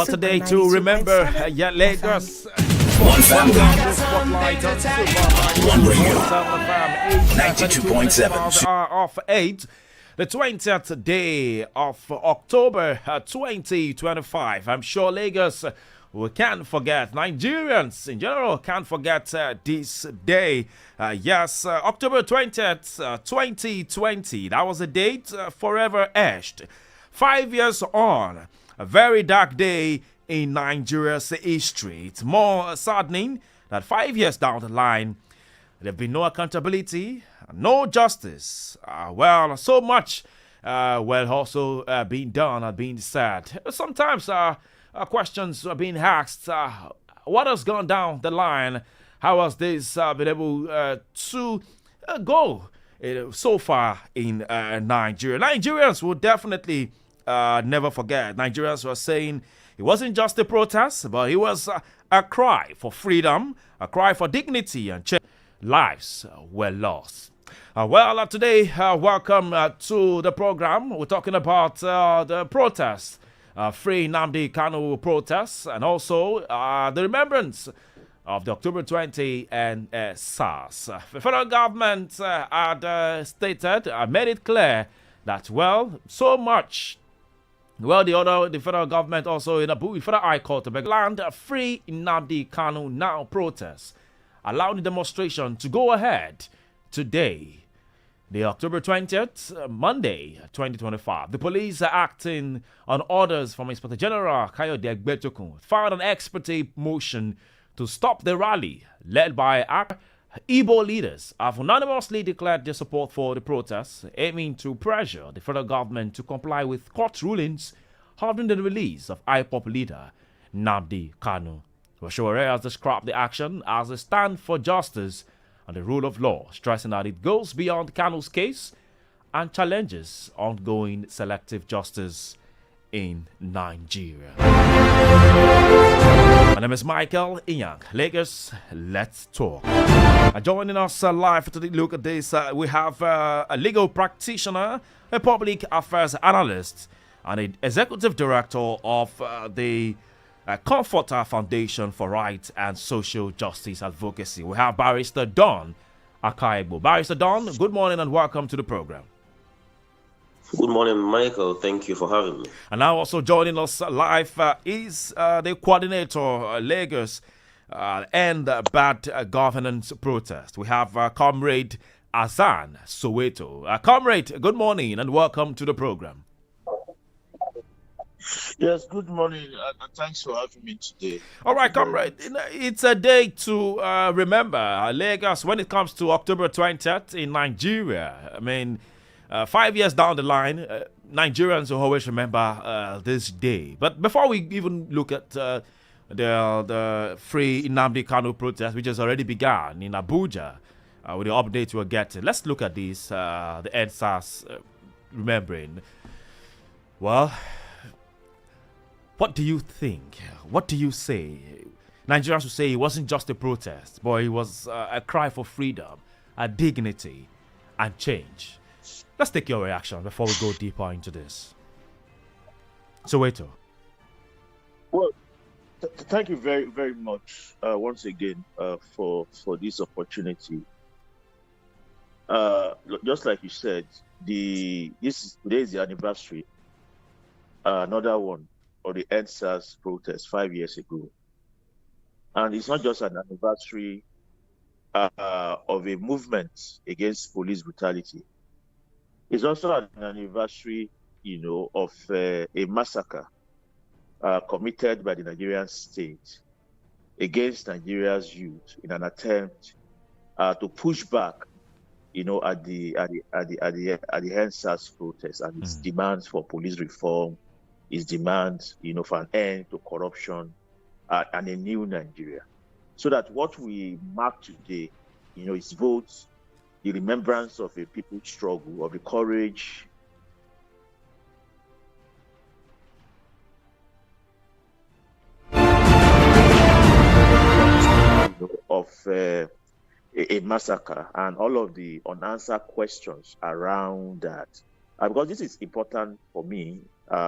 today to remember Lagos. One family, Spotlight on Super one radio, 92.7 92.7. of 8. The 20th day of October 2025. I'm sure Lagos we can't forget. Nigerians in general can't forget this day. October 20th, 2020. That was a date forever etched. 5 years on, a very dark day in Nigeria's history. It's more saddening that 5 years down the line, there've been no accountability, no justice. So much also being done and being said. Sometimes questions are being asked, what has gone down the line? How has this been able to go so far in Nigeria? Nigerians will definitely never forget. Nigerians were saying it wasn't just a protest, but it was a cry for freedom, a cry for dignity and change. Lives were lost. Today, welcome to the program. We're talking about the protests, Free Nnamdi Kanu protests, and also the remembrance of the October 20 and SARS. The federal government had made it clear that, so much. The federal government also in Abuja Federal High Court to land Free Nnamdi Kanu now protests, allowing the demonstration to go ahead today, the October 20th, Monday, 2025. The police are acting on orders from Inspector General Kayode Egbetokun, filed an experte motion to stop the rally led by Igbo leaders have unanimously declared their support for the protests, aiming to pressure the federal government to comply with court rulings holding the release of IPOP leader Nnamdi Kanu. Oshowore has described the action as a stand for justice and the rule of law, stressing that it goes beyond Kanu's case and challenges ongoing selective justice in Nigeria. My name is Michael Inyang. Lagos, let's talk. Joining us live to look at this, we have a legal practitioner, a public affairs analyst, and an executive director of the Comforter Foundation for Rights and Social Justice Advocacy. We have Barrister Don Akaibo. Barrister Don, good morning and welcome to the program. Good morning, Michael. Thank you for having me. And now also joining us live is the coordinator, Lagos and Bad Governance Protest. We have Comrade Azan Soweto. Comrade, good morning and welcome to the program. Yes, good morning, and thanks for having me today. All right, comrade. It's a day to remember Lagos when it comes to October 20th in Nigeria. I mean, 5 years down the line, Nigerians will always remember this day. But before we even look at the Free Nnamdi Kanu protest, which has already begun in Abuja, with the updates we're getting, let's look at this, the EndSARS remembering. Well, what do you think? What do you say? Nigerians will say it wasn't just a protest, but it was a cry for freedom, a dignity, and change. Let's take your reaction before we go deeper into this. Soweto. Well, thank you very, very much once again for this opportunity. Just like you said, today is the anniversary, another one of the EndSARS protest 5 years ago. And it's not just an anniversary of a movement against police brutality. It's also an anniversary, of a massacre committed by the Nigerian state against Nigeria's youth in an attempt to push back, at the EndSARS protest and its demands for police reform, its demands, for an end to corruption and a new Nigeria. So that what we mark today, is both the remembrance of a people's struggle, of the courage of a massacre and all of the unanswered questions around that. Because this is important for me,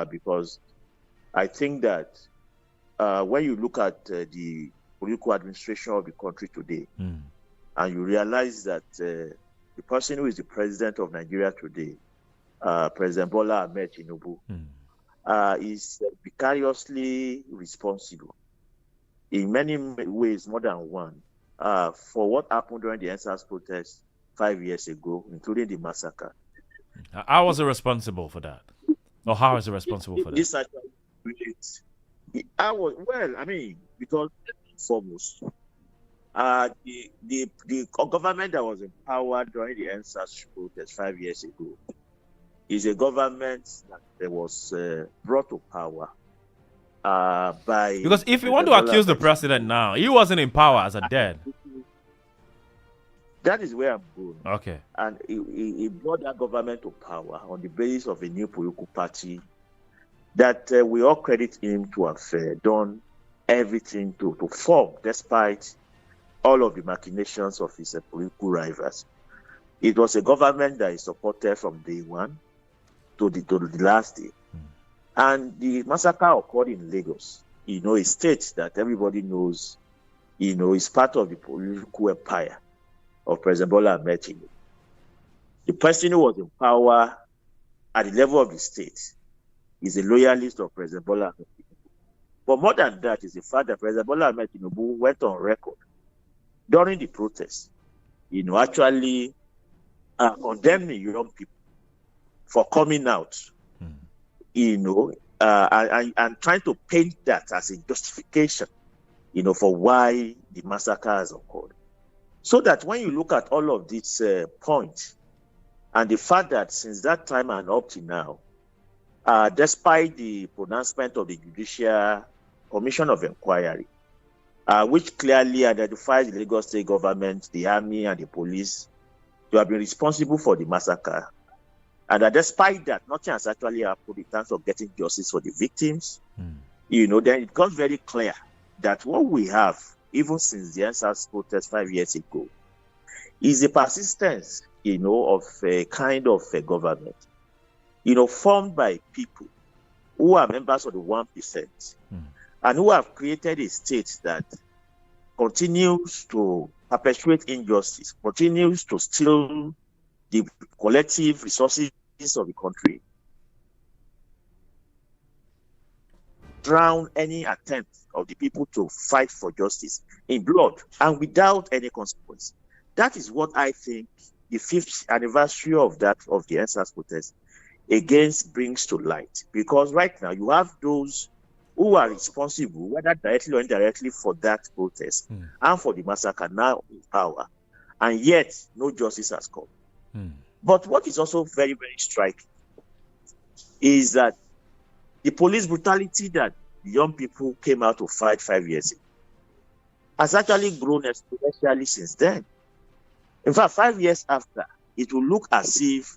because I think that when you look at the political administration of the country today, and you realize that the person who is the president of Nigeria today, President Bola Ahmed Tinubu, is vicariously responsible in many ways, more than one, for what happened during the NSAS protest 5 years ago, including the massacre. How was he responsible for that? Or how is he responsible for that? This actually relates. Because foremost, the government that was in power during the NSAS protest 5 years ago is a government that was brought to power by... Because if you want to accuse the president now, he wasn't in power as a dead. That is where I'm going. Okay. And he brought that government to power on the basis of a new political party that we all credit him to have done everything to form, despite all of the machinations of his political rivals. It was a government that is supported from day one to the last day. And the massacre occurred in Lagos, a state that everybody knows, is part of the political empire of President Bola Ahmed Tinubu. The person who was in power at the level of the state is a loyalist of President Bola Ahmed Tinubu. But more than that is the fact that President Bola Ahmed Tinubu went on record during the protest, actually condemning young people for coming out, and trying to paint that as a justification, for why the massacre has occurred. So that when you look at all of these points, and the fact that since that time and up to now, despite the pronouncement of the Judicial Commission of Inquiry, which clearly identifies the Lagos State government, the army, and the police to have been responsible for the massacre, and that despite that, nothing has actually happened in terms of getting justice for the victims, then it becomes very clear that what we have, even since the NSAS protest 5 years ago, is a persistence, of a kind of a government, formed by people who are members of the 1%, and who have created a state that continues to perpetuate injustice, continues to steal the collective resources of the country, drown any attempt of the people to fight for justice in blood and without any consequence. That is what I think the 5th anniversary of the NSAS protest against brings to light. Because right now you have those who are responsible, whether directly or indirectly, for that protest and for the massacre now in power, and yet no justice has come. But what is also very, very striking is that the police brutality that the young people came out to fight 5 years ago has actually grown exponentially since then. In fact, 5 years after, it will look as if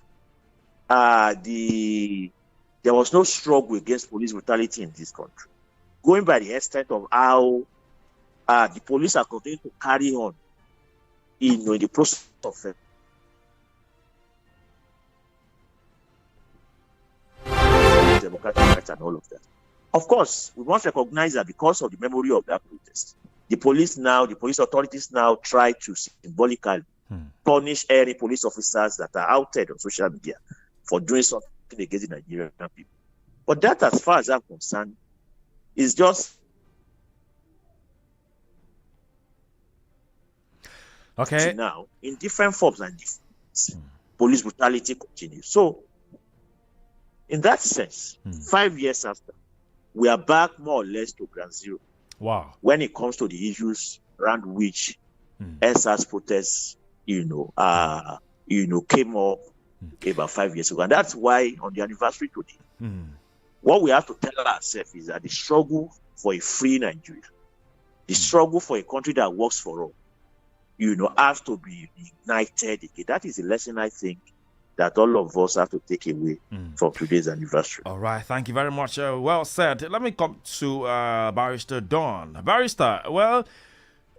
there was no struggle against police brutality in this country, going by the extent of how the police are continuing to carry on in the process of democratic rights and all of that. Of course, we must recognize that because of the memory of that protest, the police authorities now try to symbolically punish any police officers that are outed on social media for doing something against the Nigerian people. But that, as far as I'm concerned, is just okay. Now, in different forms and police brutality continues. So, in that sense, 5 years after, we are back more or less to ground zero. Wow. When it comes to the issues around which NSAS protests, came up about 5 years ago. And that's why on the anniversary today, what we have to tell ourselves is that the struggle for a free Nigeria, the struggle for a country that works for all, has to be ignited again. That is a lesson, I think, that all of us have to take away from today's anniversary. All right, thank you very much. Well said. Let me come to Barrister Don. Barrister, well,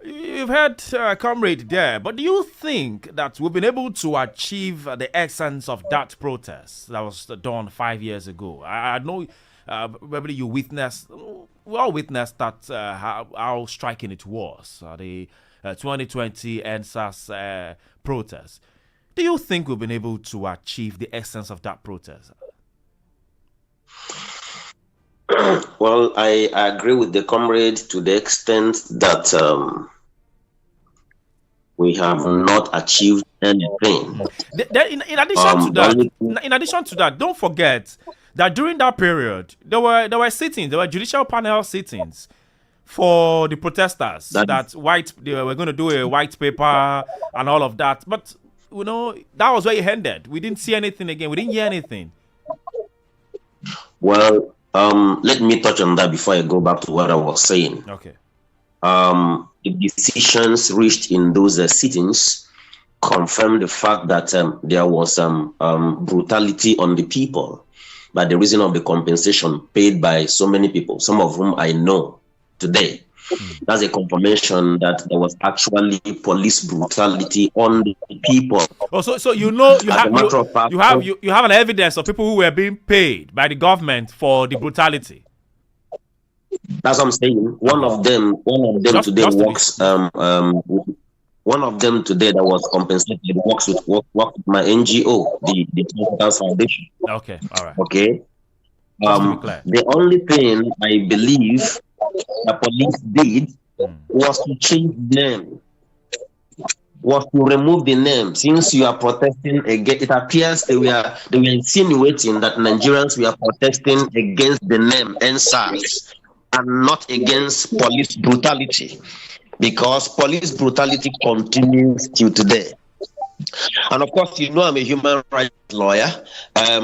you've had Comrade there, but do you think that we've been able to achieve the essence of that protest that was done 5 years ago? I know Probably you witnessed, we all witnessed that how striking it was, the 2020 NSAS protest. Do you think we've been able to achieve the essence of that protest? Well, I agree with the comrade to the extent that we have not achieved anything. In addition to that, don't forget that during that period there were sittings, there were judicial panel sittings for the protesters. They were going to do a white paper and all of that, but that was where it ended. We didn't see anything again. We didn't hear anything. Well, let me touch on that before I go back to what I was saying. Okay. The decisions reached in those sittings confirmed the fact that there was brutality on the people by the reason of the compensation paid by so many people, some of whom I know today. That's a confirmation that there was actually police brutality on the people. Oh, so you have an evidence of people who were being paid by the government for the brutality. That's what I'm saying. One of them today works. One of them today that was compensated works with my NGO, the Total Foundation. Okay, all right. Okay. The only thing I believe the police did was to change the name, was to remove the name. Since you are protesting against, it appears they were insinuating that Nigerians were protesting against the name NSAS and not against police brutality, because police brutality continues till today. And of course, I'm a human rights lawyer. I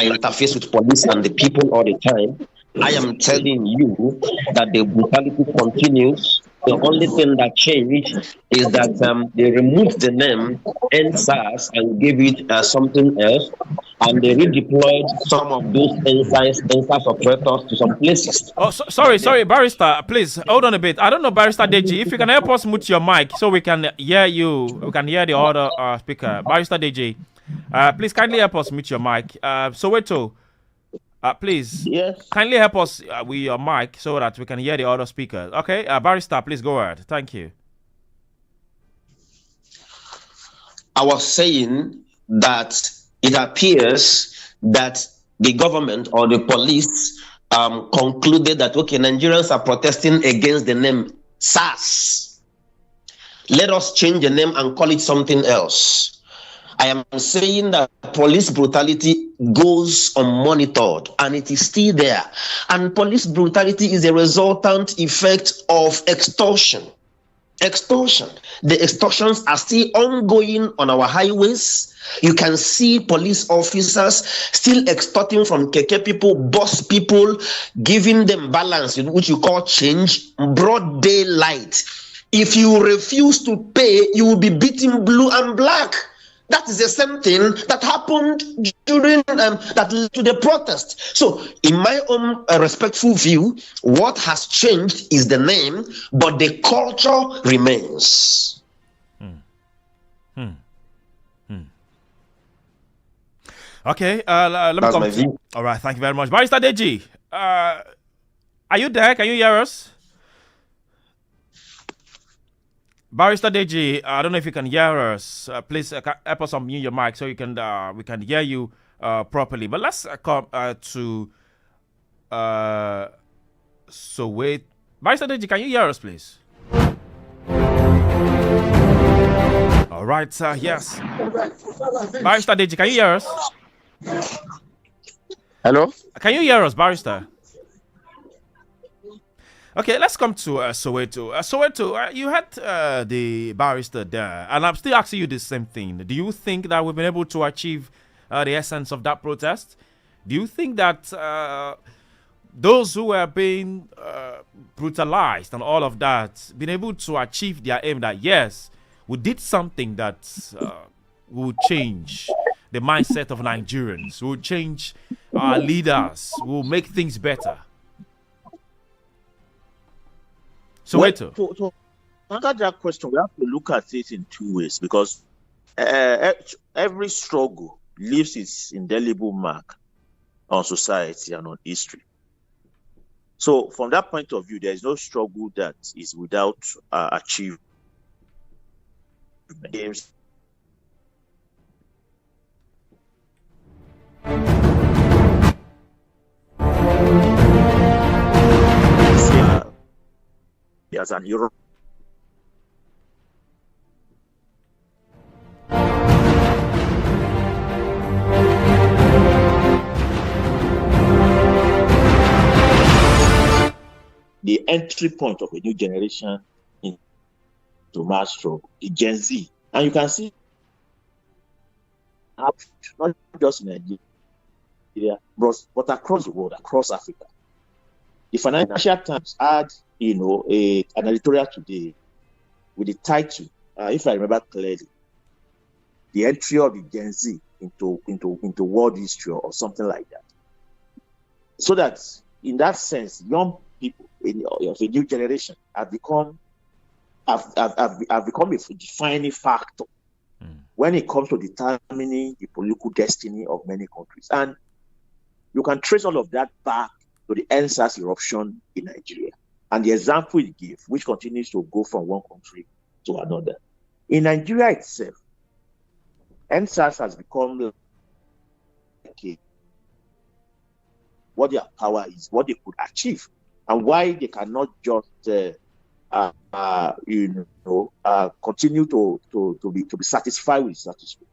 interface with police and the people all the time. I am telling you that the brutality continues. The only thing that changed is that they removed the name NSAS and gave it something else, and they redeployed some of those NSAS operators to some places. Oh, sorry, Barrister, please hold on a bit. I don't know, Barrister Deji, if you can help us mute your mic so we can hear you. We can hear the other speaker. Barrister Deji, please kindly help us mute your mic. Soweto. Please, yes, kindly help us with your mic so that we can hear the other speakers. Okay, Barrister, please go ahead. Thank you. I was saying that it appears that the government or the police concluded that, okay, Nigerians are protesting against the name SARS. Let us change the name and call it something else. I am saying that police brutality goes unmonitored and it is still there. And police brutality is a resultant effect of extortion. The extortions are still ongoing on our highways. You can see police officers still extorting from keke people, bus people, giving them balance, which you call change, broad daylight. If you refuse to pay, you will be beaten blue and black. That is the same thing that happened during that led to the protest. So, in my own respectful view, what has changed is the name, but the culture remains. Okay, let me come to you. All right, thank you very much. Barrister Deji, are you there? Can you hear us? Barrister Deji, I don't know if you can hear us. Please help us unmute your mic so we can hear you properly. But let's come to Soweto. Barrister Deji, can you hear us, please? All right, yes. Barrister Deji, can you hear us? Hello? Can you hear us, Barrister? Okay, let's come to Soweto. Soweto, you had the barrister there, and I'm still asking you the same thing. Do you think that we've been able to achieve the essence of that protest? Do you think that those who were being brutalized and all of that, been able to achieve their aim that, yes, we did something that will change the mindset of Nigerians, will change our leaders, will make things better? So, to answer that question, we have to look at it in two ways, because every struggle leaves its indelible mark on society and on history. So from that point of view, there is no struggle that is without achievement. There's an Europe. The entry point of a new generation into mass struggle, the Gen Z. And you can see not just in Nigeria, but across the world, across Africa. The Financial Times had, an editorial today with the title, if I remember clearly, the entry of the Gen Z into world history or something like that. So that, in that sense, young people of a new generation have become a defining factor when it comes to determining the political destiny of many countries. And you can trace all of that back to the NSAS eruption in Nigeria and the example it gave, which continues to go from one country to another. In Nigeria itself, NSAS has become what their power is, what they could achieve, and why they cannot just continue to be satisfied with status quo.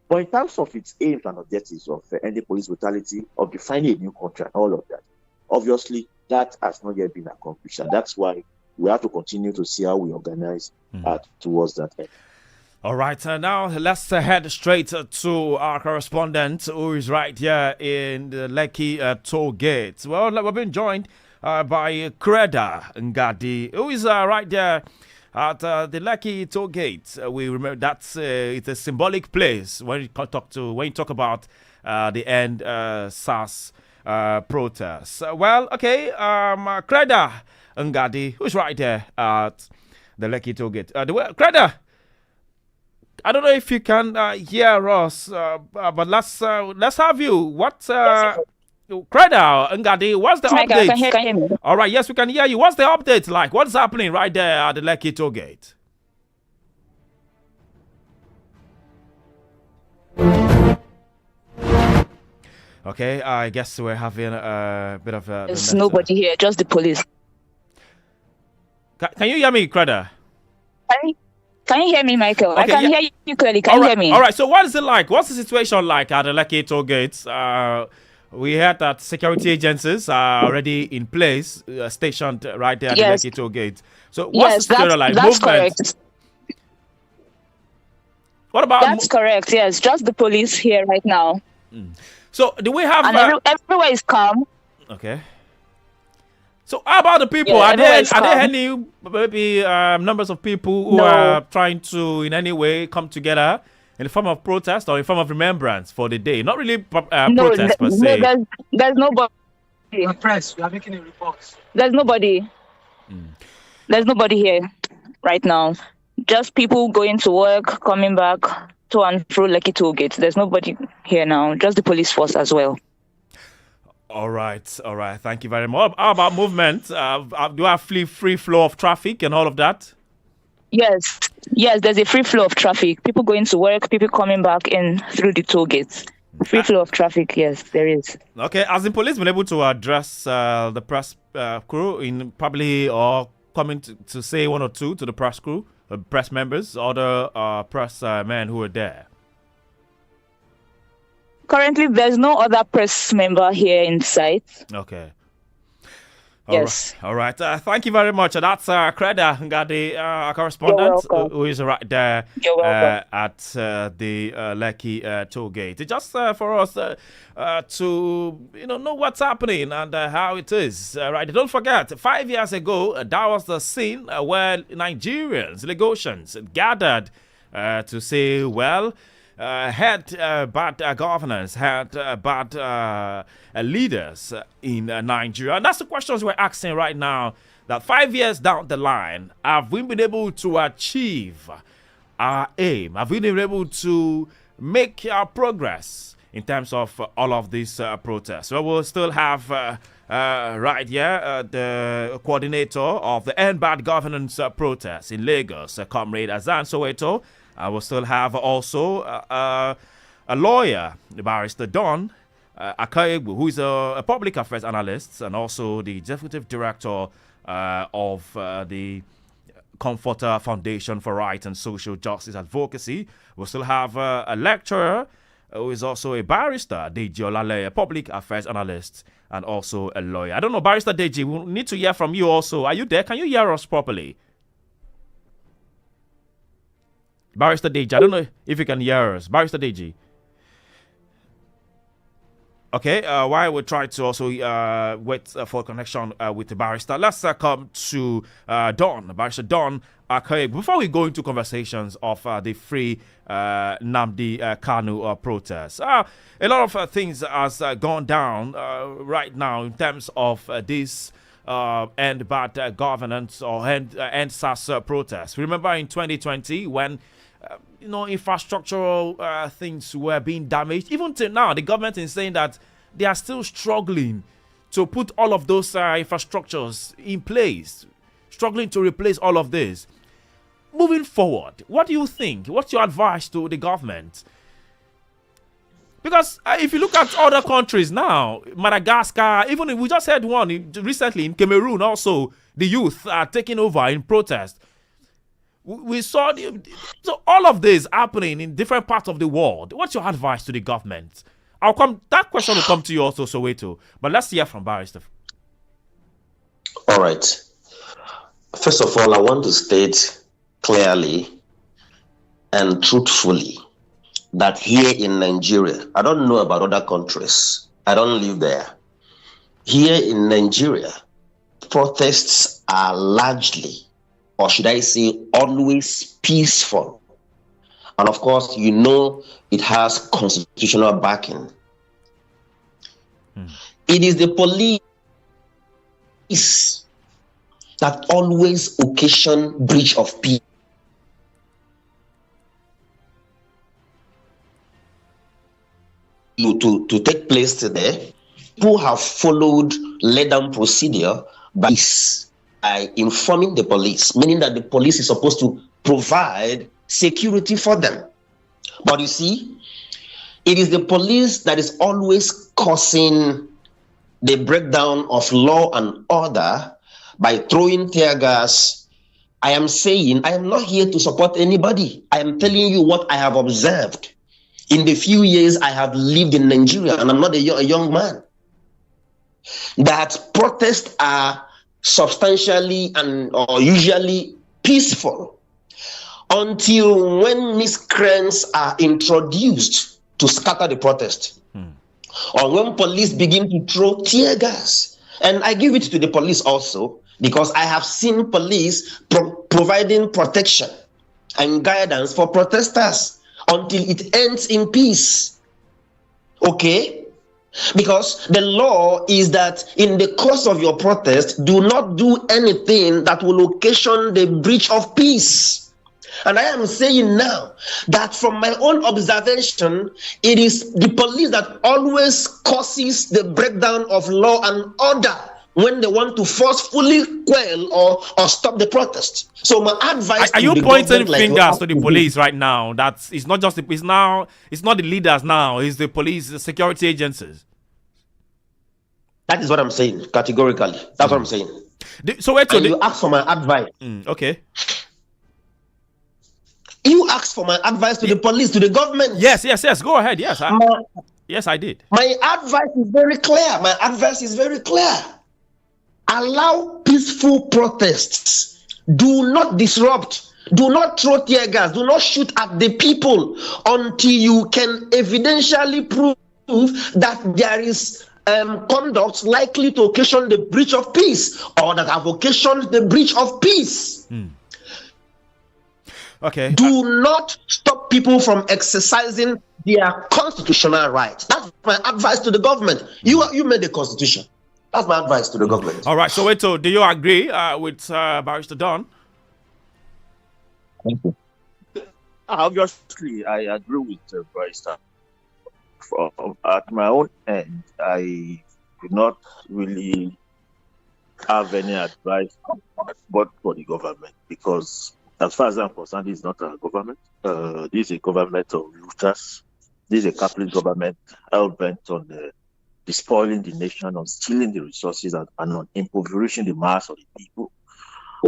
But in terms of its aims and objectives of ending police brutality, of defining a new country and all of that, obviously that has not yet been accomplished, and that's why we have to continue to see how we organize towards that end. All right, now let's head straight to our correspondent who is right here in the Lekki toll gate. Well, we've been joined by Creda Ngadi, who is right there at the Lekki toll gate. We remember that's it's a symbolic place when you talk about the end SARS protests. Well, okay, Creda Ngadi, who's right there at the Lekki toll gate. Creda, I don't know if you can hear us, but let's have you. What, Creda Ngadi, what's the update? Can you hear me? All right, yes, we can hear you. What's the update like? What's happening right there at the Lekki toll gate? Okay, I guess we're having a bit of a... There's nobody here, just the police. Can you hear me, Creda? Can you hear me, Michael? Okay, I can hear you clearly. Can you hear me? All right, so what is it like? What's the situation like at the Lekki toll gates? We heard that security agencies are already in place, stationed right there at the Lekki toll gate. So what's the situation like? That's correct. What about... That's correct, yes. Just the police here right now. So do we have... And everywhere is calm. Okay. So how about the people? Yeah, are there any maybe numbers of people who are trying to in any way come together in the form of protest or in form of remembrance for the day? Not really protest per se. No, there's nobody. Press, we are making a report. There's nobody. There's nobody here right now. Just people going to work, coming back to and through Lekki toll gate. There's nobody here now. Just the police force as well. All right. Thank you very much. How about movement? Do you have free flow of traffic and all of that? Yes, there's a free flow of traffic. People going to work, people coming back in through the toll gates. Free flow of traffic, yes, there is. Okay, has the police been able to address the press crew in probably or coming to say one or two to the press crew, press members, other press men who are there? Currently, there's no other press member here in sight. Okay. Yes. All right. Thank you very much. That's Creda Ngadi, our correspondent, who is right there at the Lekki toll gate. It's just for us to know what's happening and how it is. Right. Don't forget, 5 years ago, that was the scene where Nigerians, Lagosians, gathered to say, well, had bad governance, had bad leaders in Nigeria. And that's the questions we're asking right now, that 5 years down the line, have we been able to achieve our aim? Have we been able to make our progress in terms of all of these protests? Well, we'll still have right here, the coordinator of the End Bad Governance protest in Lagos, Comrade Azan Soweto. We'll still have also a lawyer, the barrister Don Akaegbu, who is a public affairs analyst and also the executive director of the Comforter Foundation for Rights and Social Justice Advocacy. We'll still have a lecturer who is also a barrister, Deji Olale, a public affairs analyst and also a lawyer. I don't know, Barrister Deji, we'll need to hear from you also. Are you there? Can you hear us properly? Barrister Deji, I don't know if you can hear us. Barrister Deji. Okay, while we try to also wait for connection with the barrister, let's come to Barrister Don Akaegbu. Before we go into conversations of the free Nnamdi Kanu protest, a lot of things has gone down right now in terms of this end bad governance or end SARS protest. Remember in 2020 when infrastructural things were being damaged. Even till now, the government is saying that they are still struggling to put all of those infrastructures in place, struggling to replace all of this. Moving forward, what do you think? What's your advice to the government? Because if you look at other countries now, Madagascar, even we just had one recently in Cameroon also, the youth are taking over in protest. We saw so all of this happening in different parts of the world. What's your advice to the government? That question will come to you also, Soweto. But let's hear from Barrister. All right. First of all, I want to state clearly and truthfully that here in Nigeria, I don't know about other countries. I don't live there. Here in Nigeria, protests are largely, or should I say, always peaceful. And of course, it has constitutional backing. It is the police that always occasion breach of peace. To take place today, people have followed lay-down procedure by informing the police, meaning that the police is supposed to provide security for them. But you see, it is the police that is always causing the breakdown of law and order by throwing tear gas. I am saying, I am not here to support anybody. I am telling you what I have observed in the few years I have lived in Nigeria, and I'm not a young man, that protests are substantially or usually peaceful until when miscreants are introduced to scatter the protest, or when police begin to throw tear gas. And I give it to the police also, because I have seen police providing protection and guidance for protesters until it ends in peace. Okay? Because the law is that in the course of your protest, do not do anything that will occasion the breach of peace. And I am saying now that from my own observation, it is the police that always causes the breakdown of law and order when they want to forcefully quell or stop the protest. So my advice are you pointing fingers to the police right now? It's not just it's not the leaders now, it's the police, the security agencies. That is what I'm saying, categorically. That's what I'm saying. You ask for my advice. Okay. You asked for my advice to the police, to the government. Yes. Go ahead. Yes, I did. My advice is very clear. Allow peaceful protests. Do not disrupt. Do not throw tear gas. Do not shoot at the people until you can evidentially prove that there is conduct likely to occasion the breach of peace, or that have occasioned the breach of peace. Okay. Do not stop people from exercising their constitutional rights. That's my advice to the government. You made the constitution. That's my advice to the government. All right. So, do you agree with Barrister Don? Thank you. Obviously, I agree with Barrister. At my own end, I do not really have any advice but for the government, because as far as I'm concerned, this is not a government. This is a government of looters. This is a capitalist government hell-bent on despoiling the nation, on stealing the resources, and on impoverishing the mass of the people.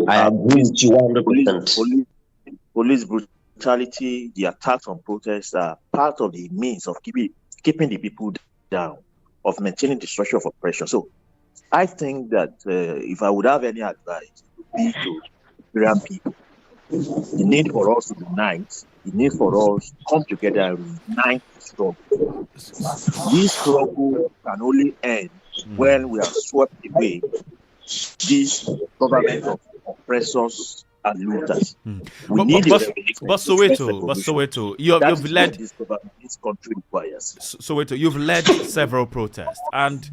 I agree with you 100%. Police brutality, the attacks on protests are part of the means of keeping the people down, of maintaining the structure of oppression. So I think that if I would have any advice, it would be to Nigerian people. The need for us to unite, the need for us to come together and unite the struggle. This struggle can only end when we have swept away this government of oppressors and looters. We need but Soweto, you've led this government, this country requires. Soweto, you've led several protests, and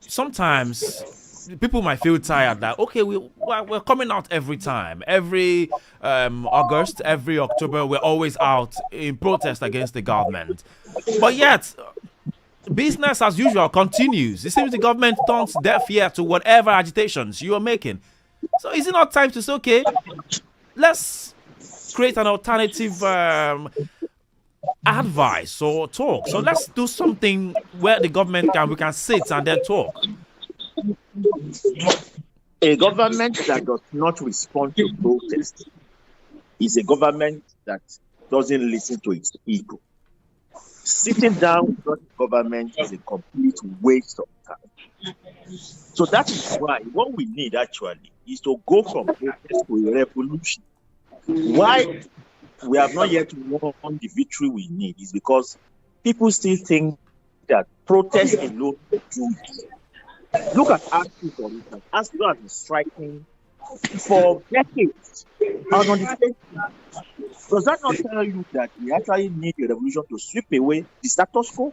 sometimes people might feel tired that, okay, we're coming out every time, every August, every October, we're always out in protest against the government. But yet, business as usual continues. It seems the government turns deaf ear to whatever agitations you are making. So is it not time to say, okay, let's create an alternative advice or talk? So let's do something where the government we can sit and then talk. A government that does not respond to protests is a government that doesn't listen to its people. Sitting down with such a government is a complete waste of time. So that is why what we need actually is to go from protest to a revolution. Why we have not yet won the victory we need is because people still think that protest alone will do it. Look at ASU, for instance. ASU has been striking for decades. And on the same time, does that not tell you that we actually need a revolution to sweep away the status quo?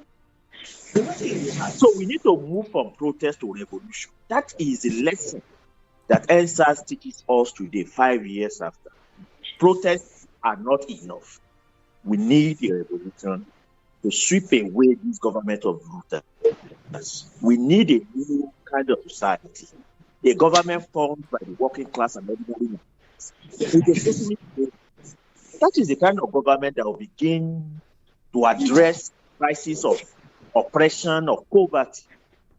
So we need to move from protest to revolution. That is the lesson that NSAS teaches us today, 5 years after. Protests are not enough. We need a revolution to sweep away this government of looters. We need a new kind of society, a government formed by the working class and ordinary. That is the kind of government that will begin to address crises of oppression, of poverty,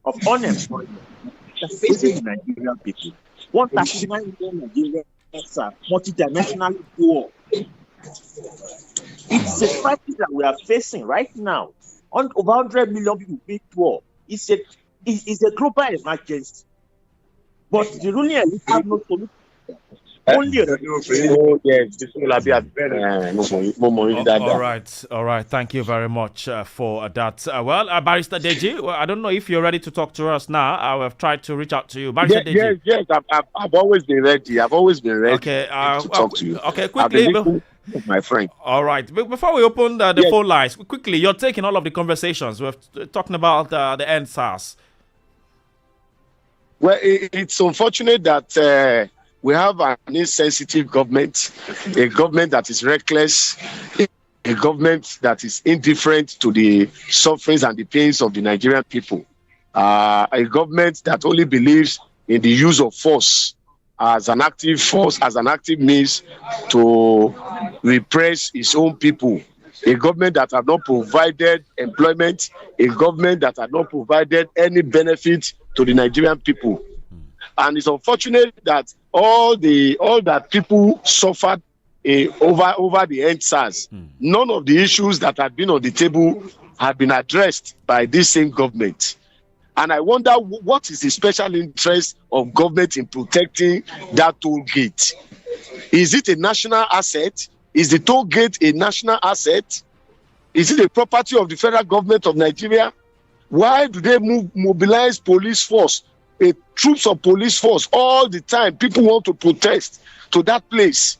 of unemployment that's facing the Nigerian people. 139 million Nigerians are multidimensionally poor. It's a crisis that we are facing right now. Over 100 million people being poor. It's a global emergency. But the ruling elite have no solution. Only a All right. Thank you very much for that. Barrister Deji, I don't know if you're ready to talk to us now. I have tried to reach out to you. Barrister Deji. Yes. I've always been ready. Okay. To talk to you. Okay, quickly. My friend. All right. Before we open the phone lines, quickly, you're taking all of the conversations. We're talking about the NSAS. Well, it's unfortunate that we have an insensitive government, a government that is reckless, a government that is indifferent to the sufferings and the pains of the Nigerian people, a government that only believes in the use of force as an active force, as an active means to repress its own people, a government that has not provided employment, a government that has not provided any benefit to the Nigerian people. And it's unfortunate that all that people suffered over the NSAS, none of the issues that had been on the table have been addressed by this same government. And I wonder what is the special interest of government in protecting that toll gate? Is it a national asset? Is the toll gate a national asset? Is it a property of the federal government of Nigeria? Why do they mobilize police force, troops of police force all the time? People want to protest to that place.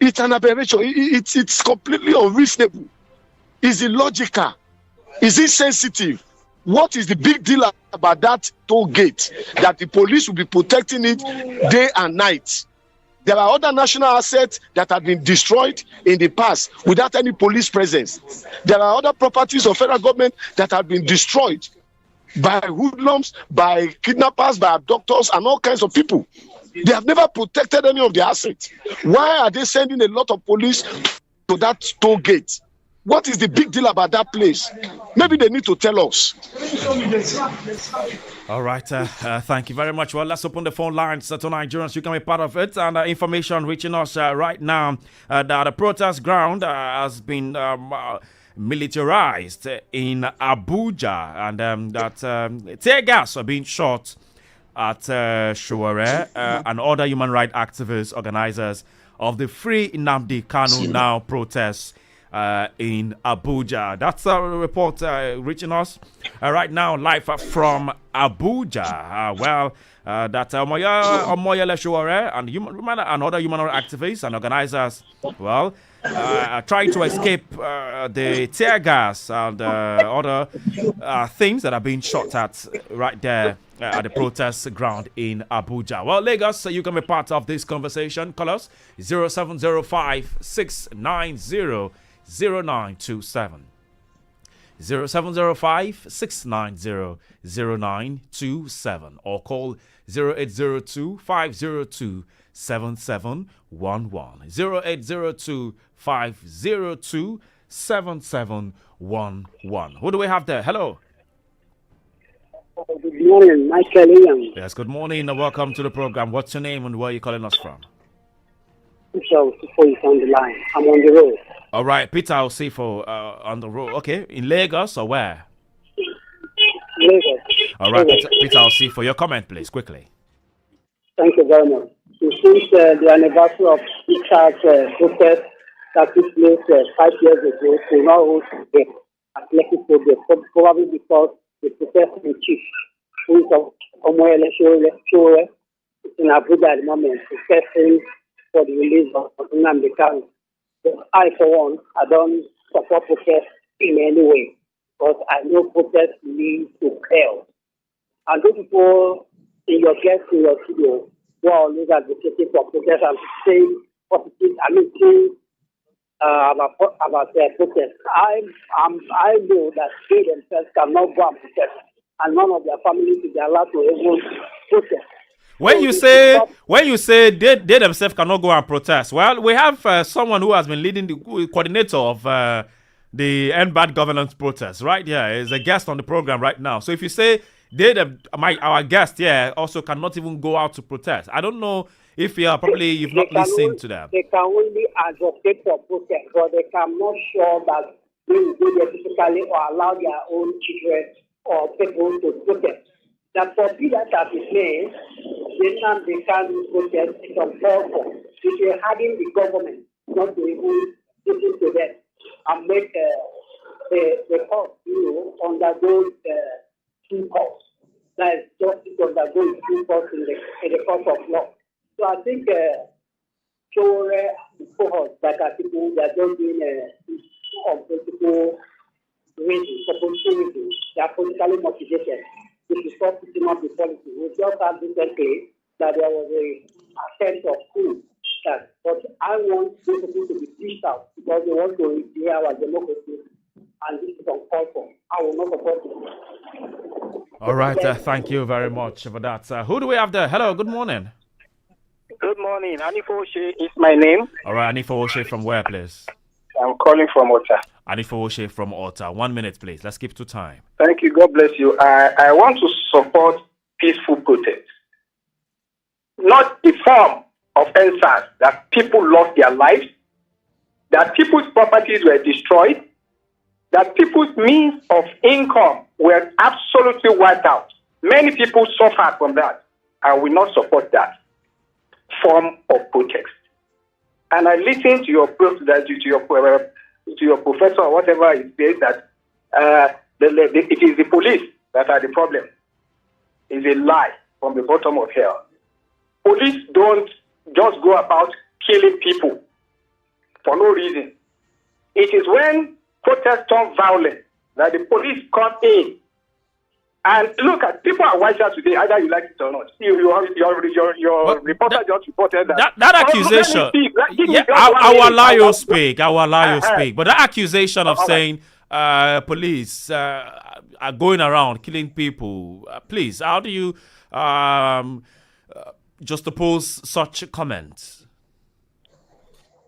It's an aberration. It's completely unreasonable. Is it logical? Is it sensitive? What is the big deal about that toll gate that the police will be protecting it day and night? There are other national assets that have been destroyed in the past without any police presence. There are other properties of federal government that have been destroyed by hoodlums, by kidnappers, by abductors, and all kinds of people. They have never protected any of their assets. Why are they sending a lot of police to that toll gate? What is the big deal about that place? Maybe they need to tell us. All right. Thank you very much. Well, let's open the phone lines to Nigerians. You can be part of it. And information reaching us right now that the protest ground has been militarized in Abuja, and that tear gas are being shot at Shuare and other human rights activists, organizers of the Free Nnamdi Kanu Now protests in Abuja. That's a report reaching us right now, live from Abuja. That Omoyele Shuare and other human rights activists and organizers, trying to escape the tear gas and other things that are being shot at right there at the protest ground in Abuja. Well, Lagos, you can be part of this conversation. Call us 0705 690 0927. 0705 690 0927 or call 0802 502 7711. 0802 502 7711. Who do we have there? Hello. Good morning, Michael Ian. Yes, good morning and welcome to the program. What's your name and where are you calling us from? So, before you on the line, I'm on the road. All right, Peter Osifo on the road. Okay, in Lagos or where? Lagos. All right, Peter Osifo, your comment, please, quickly. Thank you very much. Since the anniversary of Peter's protest that took place 5 years ago, we now hold the athletic project, probably because the protest in chief, who is Omoyele Shuare, in Abuja at the moment, protesting for the release of Nnamdi Kanu. I, for one, I don't support protest in any way, because I know protest leads to chaos. And those people in your guests in your studio who are always advocating for protest and saying positive, things about their protest. I know that they themselves cannot go and protest, and none of their families will be allowed to even protest. When you say they themselves cannot go and protest, well, we have someone who has been leading the coordinator of the End Bad Governance protest right here. Is a guest on the program right now. So if you say our guest here also cannot even go out to protest, I don't know if you've not listened to them. They can only advocate for protest, but they cannot show that they will do their physically or allow their own children or people to protest. That for people that is made, they can protest is uncalled for. If you're having the government not to even listen to them and make the court, undergo due course. That is justice undergoing due course in the court of law. So I think cohorts that are people that don't doing on political reasons, they are politically motivated. If you stop putting up the policy, we just had recently that there was a attempt of coup. But I want these people to be pushed out because they want to repair our democracy, and this is uncalled for. I will not support it. All right, thank you very much for that. Who do we have there? Hello, good morning. Good morning. Anifo Oshe is my name. All right, Anifo Oshe from where, please? I'm calling from Ota. Anifo Oshe from Ota. 1 minute, please. Let's keep to time. Thank you. God bless you. I want to support peaceful protest. Not the form of answers that people lost their lives, that people's properties were destroyed, that people's means of income were absolutely wiped out. Many people suffered from that. I will not support that form of protest. And I listened to your professor or whatever it says that it is the police that are the problem. It's a lie from the bottom of hell. Police don't just go about killing people for no reason. It is when protests turn violent that the police come in. And look at people are wiser today, either you like it or not. Your reporter just reported that accusation. I will allow you speak. But that accusation of saying police are going around killing people. Please, how do you just oppose such comments?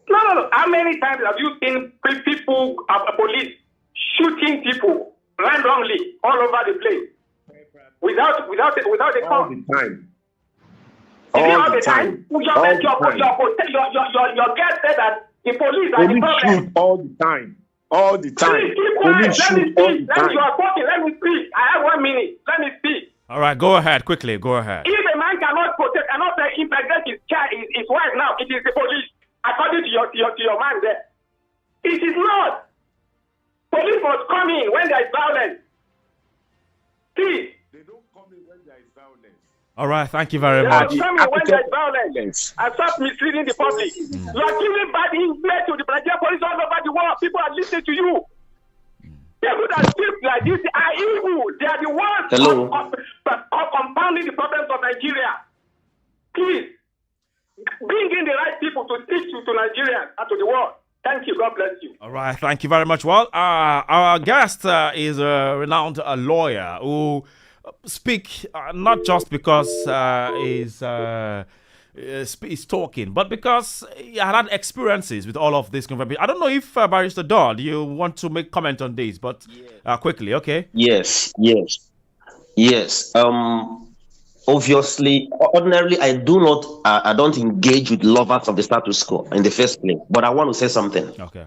No. How many times have you seen people, police, shooting people randomly all over the place without a All cause? the time. All the time. Your guest said that the police are the Police problem. shoot all the time. All the time. Please keep quiet. Police Let me shoot all speak. the time. You are talking. Let me speak. I have 1 minute. Let me speak. All right, go ahead quickly. Go ahead. If a man cannot protect, cannot impregnate his child, his wife now, it is the police. According to your man there, it is not. Police must come in when there is violence. Please. They don't come in when there is violence. All right, thank you very They much. must come in when there is violence. And stop misleading the public. You are giving bad image to the Nigerian police all over the world. People are listening to you. People that speak like this are evil. They are the ones compounding the problems of Nigeria. Please, bring in the right people to teach to Nigeria and to the world. Thank you. God bless you. All right, thank you very much. Well, our guest is a renowned lawyer who speak not just because he's talking, but because he had experiences with all of this. I don't know if Barrister Dodd, you want to make comment on this, but quickly, okay? Yes. Obviously, ordinarily, I don't engage with lovers of the status quo in the first place. But I want to say something. Okay.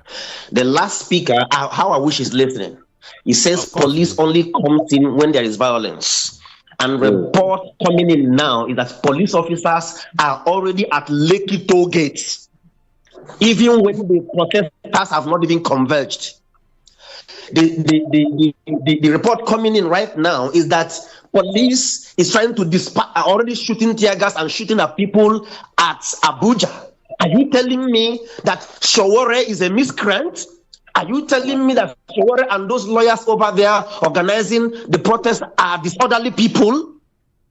The last speaker, how I wish he's listening. He says police only comes in when there is violence. And report coming in now is that police officers are already at Lekki toll gates, even when the protesters have not even converged. The report coming in right now is that police is trying to are already shooting tear gas and shooting at people at Abuja. Are you telling me that Shawore is a miscreant? Are you telling me that Shawore and those lawyers over there organizing the protests are disorderly people?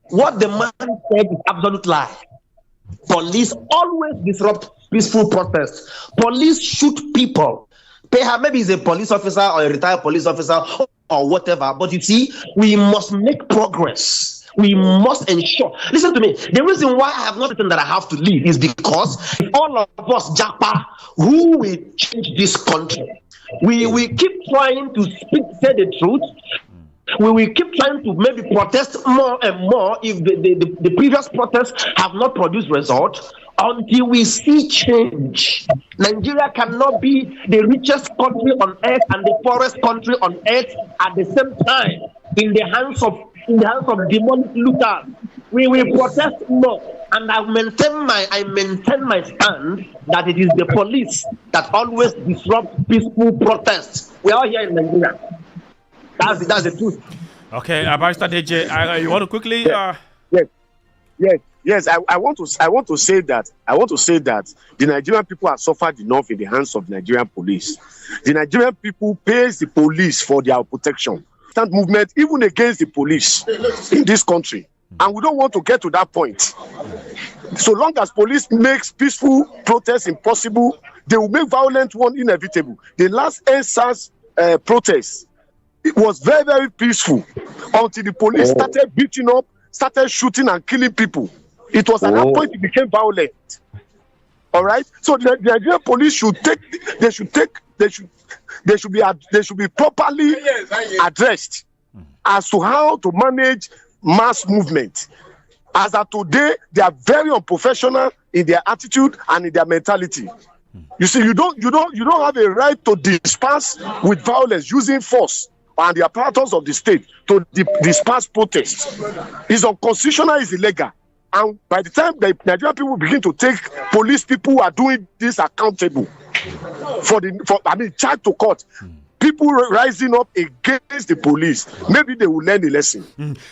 What the man said is absolute lie. Police always disrupt peaceful protests. Police shoot people. Maybe he's a police officer or a retired police officer or whatever. But you see, we must make progress. We must ensure. Listen to me. The reason why I have not written that I have to leave is because all of us, Japa, who will change this country? We keep trying to say the truth. We will keep trying to maybe protest more and more if the previous protests have not produced results until we see change. Nigeria cannot be the richest country on earth and the poorest country on earth at the same time in the hands of demonic looters. We will protest more, and I maintain my stand that it is the police that always disrupt peaceful protests. We are here in Nigeria. That's the truth. Okay, Barrister DJ, you want to quickly? Yes. I want to say that the Nigerian people have suffered enough in the hands of the Nigerian police. The Nigerian people pays the police for their protection. Stand movement even against the police in this country, and we don't want to get to that point. So long as police makes peaceful protests impossible, they will make violent one inevitable. The last EndSARS protest, it was very, very peaceful until the police started beating up, started shooting and killing people. It was at that point it became violent. All right. So the Nigerian police should be properly addressed as to how to manage mass movement. As of today, they are very unprofessional in their attitude and in their mentality. You see, you don't have a right to disperse with violence using force and the apparatus of the state to disperse protests. It's unconstitutional, it's illegal. And by the time the Nigerian people begin to take police people who are doing this accountable charged to court, people rising up against the police, maybe they will learn a lesson.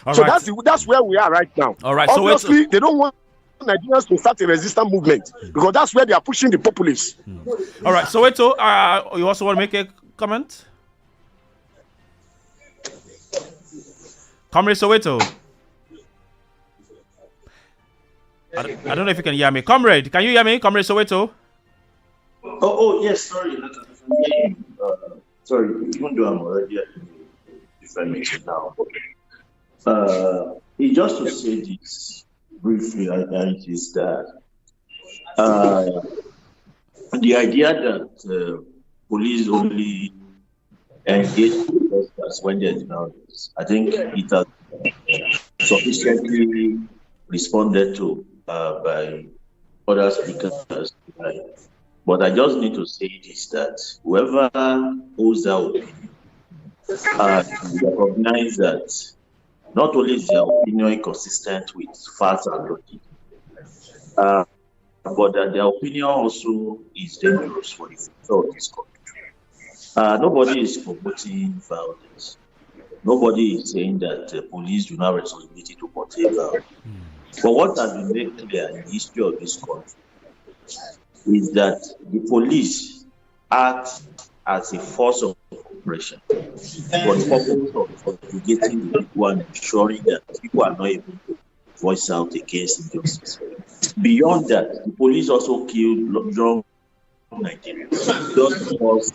That's where we are right now. All right. Obviously, they don't want Nigerians to start a resistance movement because that's where they are pushing the populace. All right. Soweto, you also want to make a comment? Comrade Soweto. I don't know if you can hear me. Comrade, can you hear me? Comrade Soweto? Oh, yes, sorry. sorry, even though I'm already at the defamation now, but just to say this briefly, it is that the idea that police only engage protesters when there's violence, I think it has sufficiently responded to by other speakers. But I just need to say this, that whoever holds that opinion recognize that not only is their opinion inconsistent with facts and logic, but that their opinion also is dangerous for the future of this country. Nobody is promoting violence. Nobody is saying that the police do not have responsibility to portray violence. But what has been made clear in the history of this country is that the police act as a force of oppression for the purpose of subjugating the people and ensuring that people are not able to voice out against injustice. Beyond that, the police also killed young Nigerians just because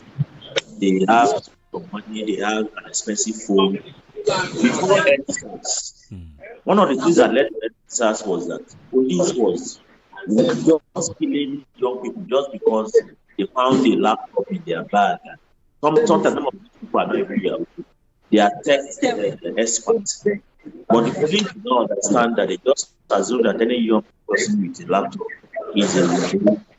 they have some money, they have an expensive phone. Before NSAS, one of the things that led to NSAS was that police was just killing young people just because they found a laptop in their bag. Sometimes some of these people are not even real. They are tech experts. But the police do not understand that they just assume that any young person with a laptop is a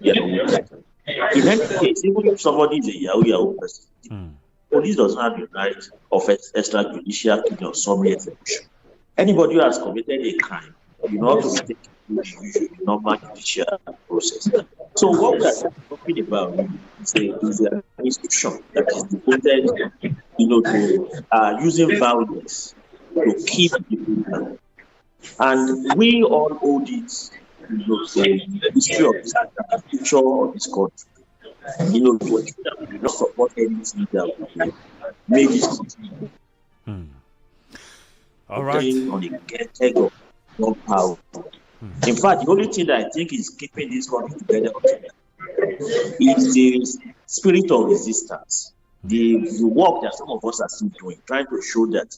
Yahoo person. In any case, even if somebody is a Yahoo person, police does not have the right of extrajudicial killing or summary execution. Anybody who has committed a crime, you know, to be taken through the normal judicial process. So what we are talking about is an institution that is devoted, to using violence to keep people down. And we all owe it, the history of this country, the future of this country. To ensure that we do not support anything that will make this continue. All right. On the keg of non-power. In fact, the only thing that I think is keeping this country together is the spirit of resistance, the work that some of us are still doing, trying to show that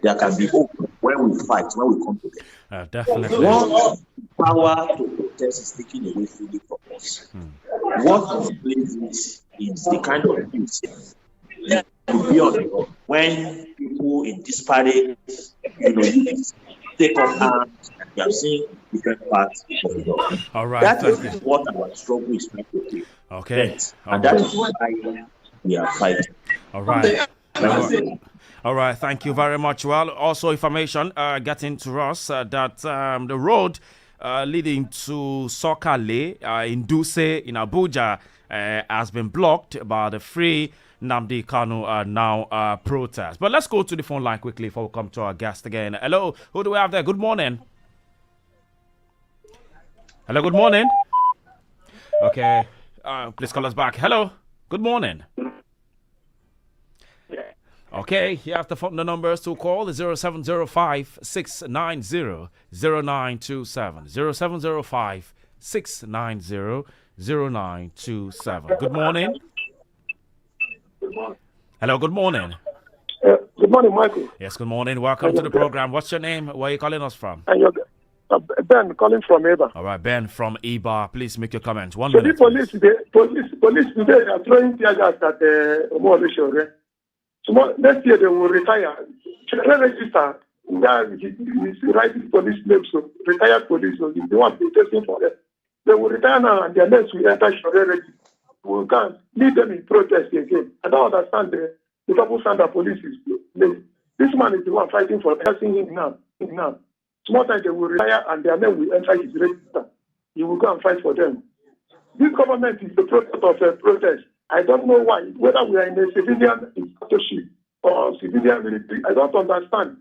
there can be hope when we fight, when we come together. Definitely. What power to protest is taken away fully from us. What replaces is the kind of peace that will be on the road when people in disparate, take up arms. We have seen different parts of the world. All right. That is what our struggle is trying to do. Okay. And that is why we are fighting. All right. All right, thank you very much. Well, also information getting to us that the road leading to Sokale in Duse in Abuja has been blocked by the Free Nnamdi Kanu now protest. But let's go to the phone line quickly before we come to our guest again. Hello, who do we have there? Good morning. Hello, good morning. Okay, please call us back. Hello, good morning. Okay, you have the numbers to call is 0705 690 0927. 0705 690 0927. Good morning. Hello, good morning. Good morning, Michael. Yes, good morning. Welcome to the program. What's your name? Where are you calling us from? Ben, calling from Eba. All right, Ben from Eba. Please make your comments. 1 So minute. the police today are throwing tear gas at Omolosho. So next year they will retire. Register. That writing police names, so retired police, so they want protesting for them. They will retire now and their names will enter Shore Register. We can't lead them in protest again. I don't understand the double standard police is. This man is the one fighting for helping him now. Small time they will retire and their name will enter his register. He will go and fight for them. This government is the product of a protest. I don't know why, whether we are in a civilian dictatorship or civilian military. I don't understand.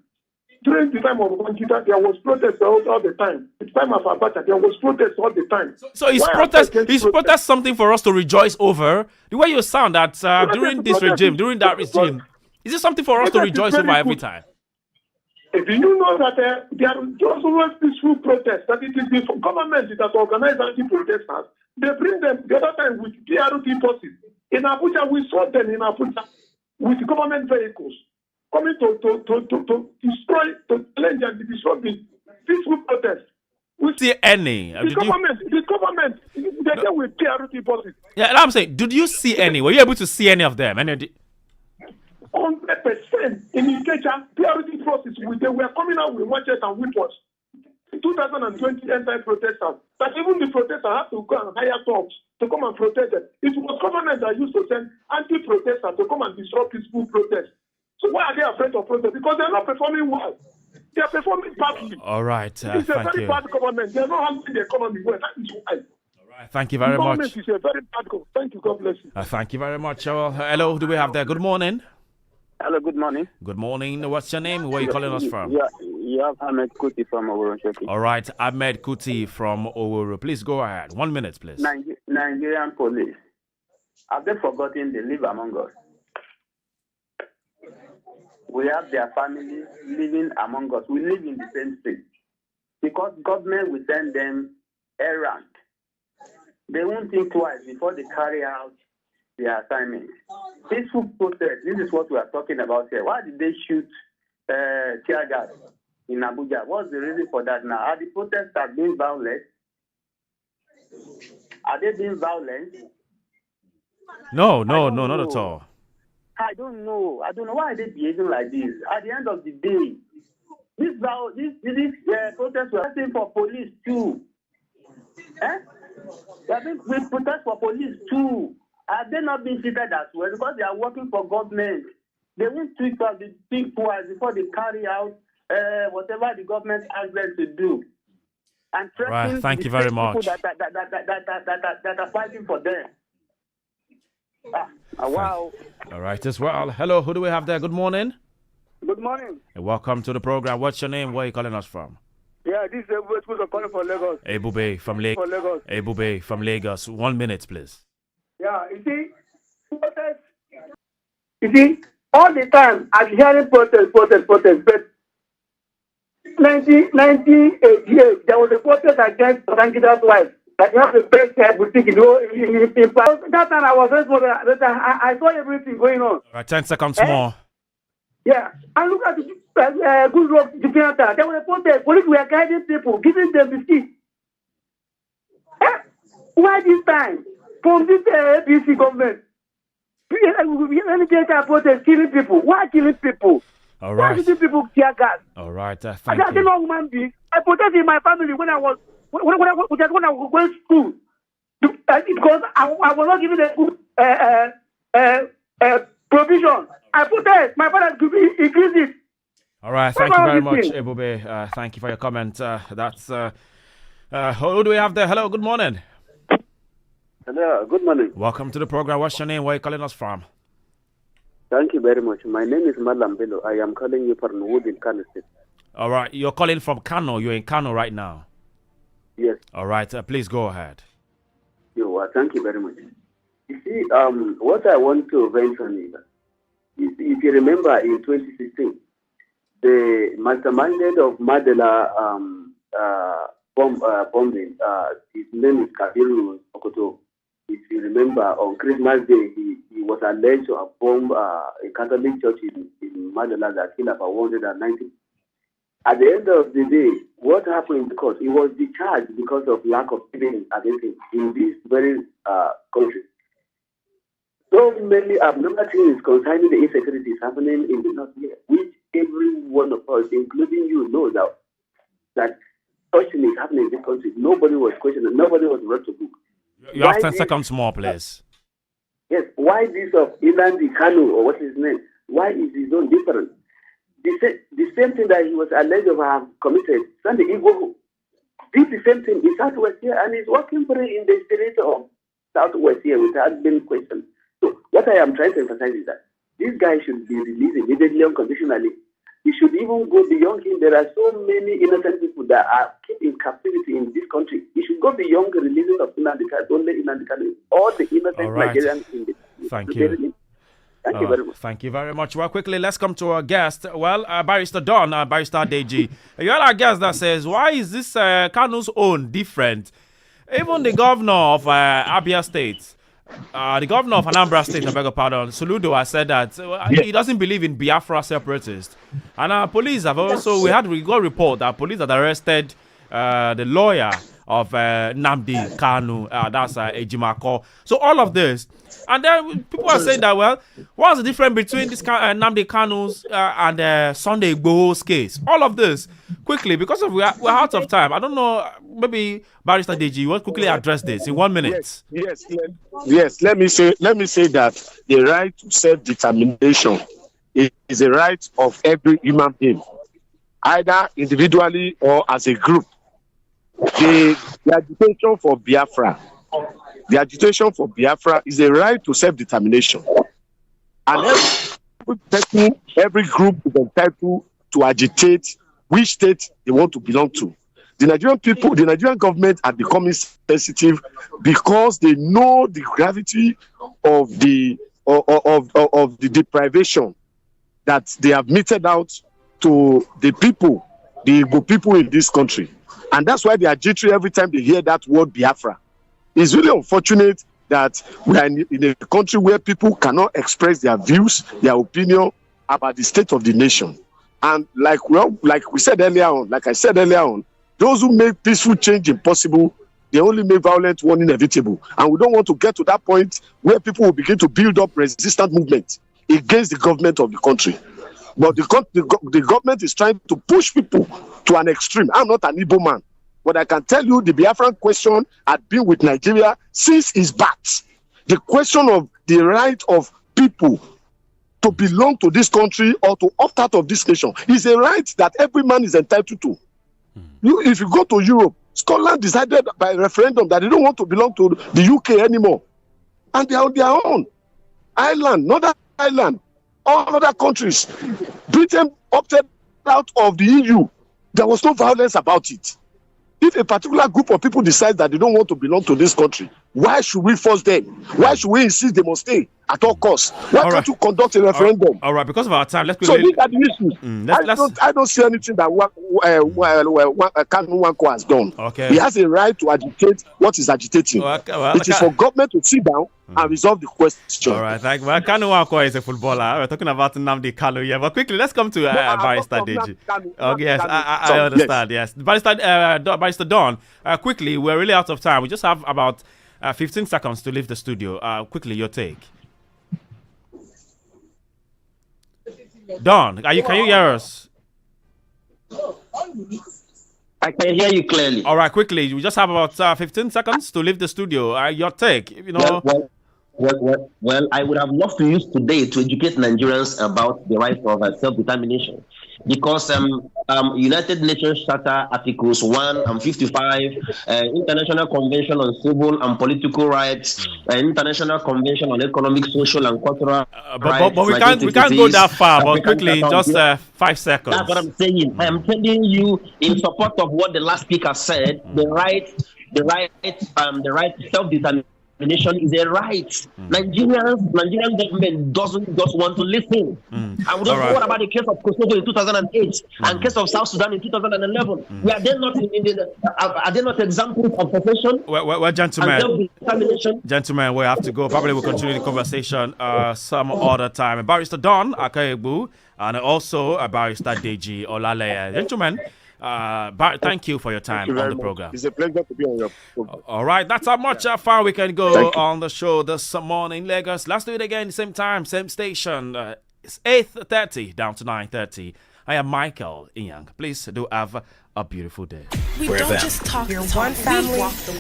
During the time of Wangita, there was protest all the time. At the time of Abacha, there was protest all the time. So is protest something for us to rejoice over? The way you sound that during this regime, during that regime, is it something for us to rejoice over every time? Do you know that there are just always peaceful protests? That it is the government that organizes anti-protesters. They bring them the other time with PRT forces. In Abuja, we saw them in Abuja. with government vehicles coming to destroy, to challenge and disrupt the peaceful protest. We See any? the government, they get with PRT buses. Yeah, I'm saying, did you see any? Were you able to see any of them? 100% in Ikeja, PRT forces, they were coming out with watches and weapons. In 2020 anti-protesters, that even the protesters had to go and hire thugs to come and protest them. It was government that used to send anti-protesters to come and disrupt peaceful protests. So why are they afraid of protest? Because they're not performing well. They are performing badly. All right, It's a very bad government. They are not handling the economy well. That is why. thank you very much. Government is a very bad government. Thank you. God bless you. Thank you very much. Hello, who do we have there? Good morning. Hello, good morning. Good morning. What's your name? Where are you calling us from? Yeah, you have Ahmed Kuti from Oworu. All right, Ahmed Kuti from Oworu. Please go ahead. 1 minute, please. Nigerian police. Have they forgotten they live among us? We have their families living among us. We live in the same street. Because government will send them errand. They won't think twice before they carry out their assignment. Peaceful protest, this is what we are talking about here. Why did they shoot tear gas in Abuja? What's the reason for that now? Are the protesters being violent? Are they being violent? No, not at all. I don't know. Why are they behaving like this? At the end of the day, this protest we're asking for police too. We protest for police too. Have they not been treated as well? Because they are working for government. They won't think twice before they carry out whatever the government asks them to do. And right, thank you very much. That are fighting for them. Wow. All right, as well. Hello, who do we have there? Good morning. Good morning. Welcome to the program. What's your name? Where are you calling us from? Yeah, this is Ebube calling from Lagos. Ebube from Lagos. Ebube from Lagos. 1 minute, please. Yeah, you see, all the time I'm hearing protest, but 1988, there was a protest against Bangida's wife. That you have the best boutique in that time I was I saw everything going on. All right, 10 seconds more. Yeah, and look at the good rock different. There was a protest. Police were guiding people, giving them the seat. Why this time? From this APC government, any protest killing people. Why killing people? All right. Why killing people tear gas? All right, thank I you. didn't know human being. I protested in my family when I was when I was going to school because I was not given a good provision. I protest. My father increased it. All right, thank you very much, Ebube. Thank you for your comment. That's who do we have there? Hello, good morning. Hello, good morning. Welcome to the program. What's your name? Where are you calling us from? Thank you very much. My name is Malam Bello. I am calling you from Wood in Kano State. All right, you're calling from Kano. You're in Kano right now. Yes. All right, please go ahead. Thank you very much. You see, what I want to mention is, if you remember in 2016, the masterminded of Mandela bombing, his name is Kabiru Okoto. If you remember, on Christmas Day, he was alleged to have bombed a Catholic church in Mandela that killed about 190. At the end of the day, what happened because he was discharged because of lack of evidence against him in this very country. So many abnormal things concerning the insecurities happening in the north here, which every one of us, including you, know that such thing is happening in this country. Nobody was questioning, nobody was brought to book. You have 10 seconds more, please. Yes, why this of Ilandi Kanu, or what is his name? Why is his own different? The same thing that he was alleged to have committed, Sunday Igbo, did the same thing in Southwest here, and he's working free in the spirit of Southwest here without being questioned. So what I am trying to emphasize is that this guy should be released immediately unconditionally. He should even go beyond him. There are so many innocent people that are kept in captivity in this country. He should go beyond the releasing of Nnamdi Kanu, only Nnamdi Kanu, all the innocent Nigerians in this. Thank you. Thank you very much. Thank you very much. Well, quickly, let's come to our guest. Well, Barrister Don, Barrister Deji. You are our guest that says, why is this Kanu's own different? Even the governor of Abia State, The governor of Anambra State, I beg your pardon, Soludo, has said that he doesn't believe in Biafra separatists. And police have also, we got a report that police had arrested the lawyer of Nnamdi Kanu, that's Ejimako. So all of this. And then people are saying that, well, what's the difference between this Nnamdi Kanu's and Sunday Igboho's case? All of this, quickly, because we're out of time. I don't know, maybe Barrister Deji, you want to quickly address this in 1 minute. Yes. Let me say that the right to self-determination is a right of every human being, either individually or as a group. The agitation for Biafra. The agitation for Biafra is a right to self-determination. And every person, every group is entitled to agitate which state they want to belong to. The Nigerian people, the Nigerian government are becoming sensitive because they know the gravity of the deprivation that they have meted out to the people, the Igbo people in this country. And that's why they are jittery every time they hear that word Biafra. It's really unfortunate that we are in a country where people cannot express their views, their opinion about the state of the nation. And like I said earlier on, those who make peaceful change impossible, they only make violent one inevitable. And we don't want to get to that point where people will begin to build up resistant movement against the government of the country. But the government is trying to push people to an extreme. I'm not an Igbo man, but I can tell you the Biafran question had been with Nigeria since its birth. The question of the right of people to belong to this country or to opt out of this nation is a right that every man is entitled to. If you go to Europe, Scotland decided by referendum that they don't want to belong to the UK anymore. And they are on their own. Ireland, Northern Ireland, all other countries. Britain opted out of the EU. There was no violence about it. If a particular group of people decide that they don't want to belong to this country, why should we force them? Why should we insist they must stay at all costs? Why can't you conduct a referendum? All right, because of our time, let's So these are the issues. I don't see anything that Kanu Nwankwo has done. Okay. He has a right to agitate what is agitating. It is for government to sit down and resolve the question. All right, thank you. Well, Kanu Nwankwo is a footballer. We're talking about Nnamdi Kanu here. But quickly, let's come to Barrister Deji. Yes, I understand. Yes. Barrister Don, quickly, we're really out of time. We just have about 15 seconds to leave the studio. Quickly, your take. Don, can you hear us? I can hear you clearly. All right, quickly. We just have about 15 seconds to leave the studio. Your take, Well, I would have loved to use today to educate Nigerians about the right of self-determination. Because United Nations Charter Articles 1 and 55, International Convention on Civil and Political Rights, International Convention on Economic, Social and Cultural Rights. But we can't go that far. But quickly, just 5 seconds. That's what I'm saying. I am telling you in support of what the last speaker said. The right to self-determination is a right. Nigerian government doesn't just want to listen. And we don't know what about the case of Kosovo in 2008 and case of South Sudan in 2011. Are they not examples of profession? Well, gentlemen, we have to go. Probably we'll continue the conversation some other time. Barrister Don Akaibu and also Barrister Deji Olaleye. Gentlemen, thank you for your time on the program. It's a pleasure to be on your program. All right, that's how much far we can go on the show this morning, Lagos. Let's do it again, same time, same station. It's 8:30 down to 9:30. I am Michael Inyang. Please do have a beautiful day. We don't just talk. You're one family.